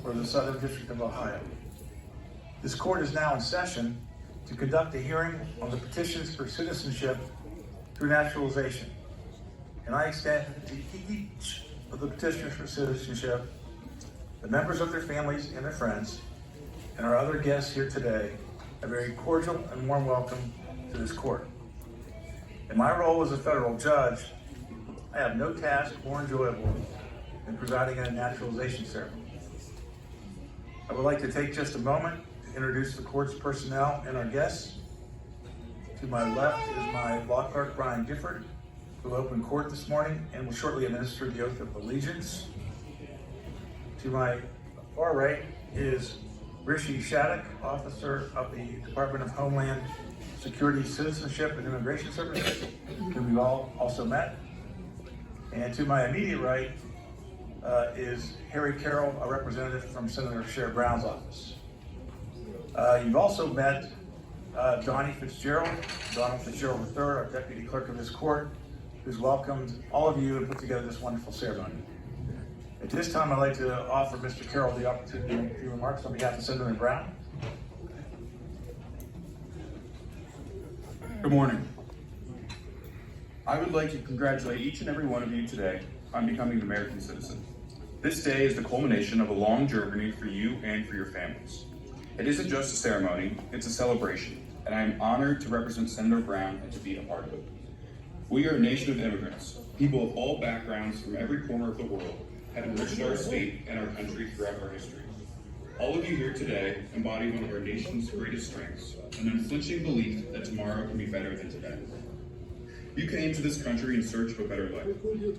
for the Southern District of Ohio. This court is now in session to conduct a hearing on the petitions for citizenship through naturalization. And I extend to each of the petitioners for citizenship, the members of their families and their friends, and our other guests here today, a very cordial and warm welcome to this court. In my role as a federal judge, I have no task more enjoyable than presiding at a naturalization ceremony. I would like to take just a moment to introduce the court's personnel and our guests. To my left is my law clerk, Brian Gifford, who will open court this morning and will shortly administer the oath of allegiance. To my far right is Rishi Shattuck, officer of the Department of Homeland Security, Citizenship, and Immigration Services, whom you've all also met. And to my immediate right is Harry Carroll, a representative from Senator Sherrod Brown's office. You've also met Donnie Fitzgerald, Donald Fitzgerald III, our deputy clerk of this court, who's welcomed all of you and put together this wonderful ceremony. At this time, I'd like to offer Mr. Carroll the opportunity to make a few remarks on behalf of Senator Brown. Good morning. I would like to congratulate each and every one of you today on becoming an American citizen. This day is the culmination of a long journey for you and for your families. It isn't just a ceremony, it's a celebration, and I am honored to represent Senator Brown and to be a part of it. We are a nation of immigrants, people of all backgrounds from every corner of the world have enriched our state and our country throughout our history. All of you here today embody one of our nation's greatest strengths, an unflinching belief that tomorrow can be better than today. You came to this country in search of a better life,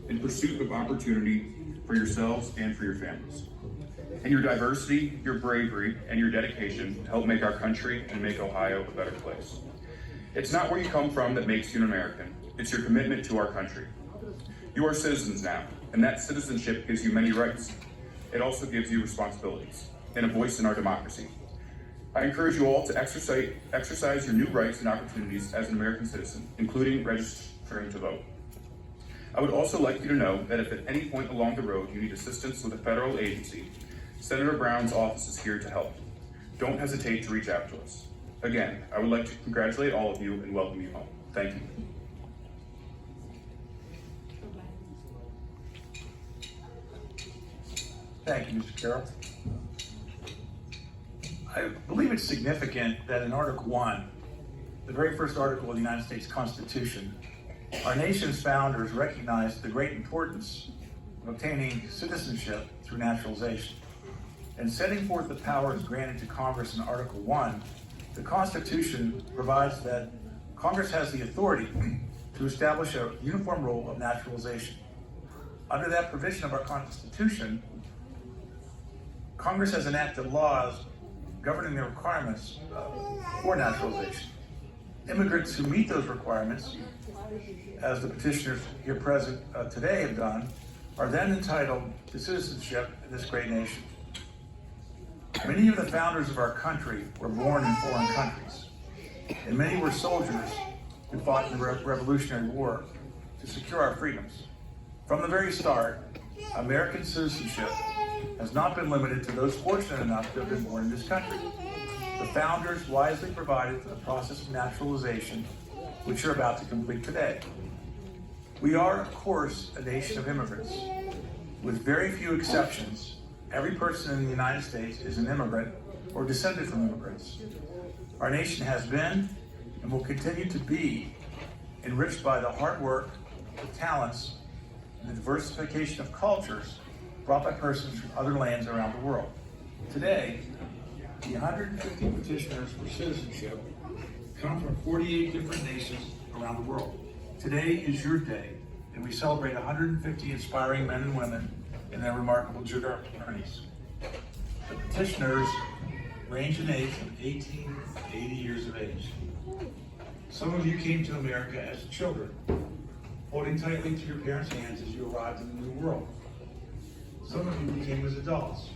in pursuit of opportunity for yourselves and for your families. And your diversity, your bravery, and your dedication help make our country and make Ohio a better place. It's not where you come from that makes you an American, it's your commitment to our country. You are citizens now, and that citizenship gives you many rights. It also gives you responsibilities and a voice in our democracy. I encourage you all to exercise your new rights and opportunities as an American citizen, including registering to vote. I would also like you to know that if at any point along the road you need assistance with a federal agency, Senator Brown's office is here to help. Don't hesitate to reach out to us. Again, I would like to congratulate all of you and welcome you home. Thank you. Thank you, Mr. Carroll. I believe it's significant that in Article 1, the very first article of the United States Constitution, our nation's founders recognized the great importance of obtaining citizenship through naturalization. And setting forth the powers granted to Congress in Article 1, the Constitution provides that Congress has the authority to establish a uniform rule of naturalization. Under that provision of our Constitution, Congress has enacted laws governing the requirements for naturalization. Immigrants who meet those requirements, as the petitioners here present today have done, are then entitled to citizenship in this great nation. Many of the founders of our country were born in foreign countries, and many were soldiers who fought in the Revolutionary War to secure our freedoms. From the very start, American citizenship has not been limited to those fortunate enough to have been born in this country. The founders wisely provided for the process of naturalization, which you're about to complete today. We are, of course, a nation of immigrants. With very few exceptions, every person in the United States is an immigrant or descended from immigrants. Our nation has been and will continue to be enriched by the hard work, the talents, and the diversification of cultures brought by persons from other lands around the world. Today, the 150 petitioners for citizenship come from 48 different nations around the world. Today is your day, and we celebrate 150 inspiring men and women and their remarkable journeys. The petitioners range in age from 18 to 80 years of age. Some of you came to America as children, holding tightly to your parents' hands as you arrived in the new world. Some of you came as adults,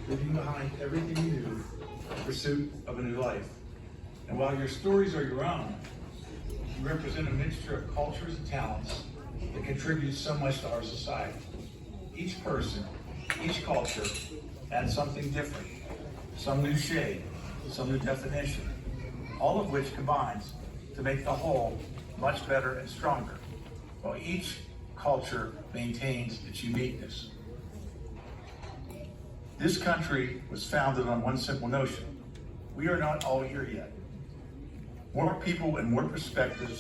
leaving behind everything you knew in pursuit of a new life. And while your stories are your own, you represent a mixture of cultures and talents that contribute so much to our society. Each person, each culture, add something different, some new shade, some new definition, all of which combines to make the whole much better and stronger, while each culture maintains its uniqueness. This country was founded on one simple notion: we are not all here yet. More people and more perspectives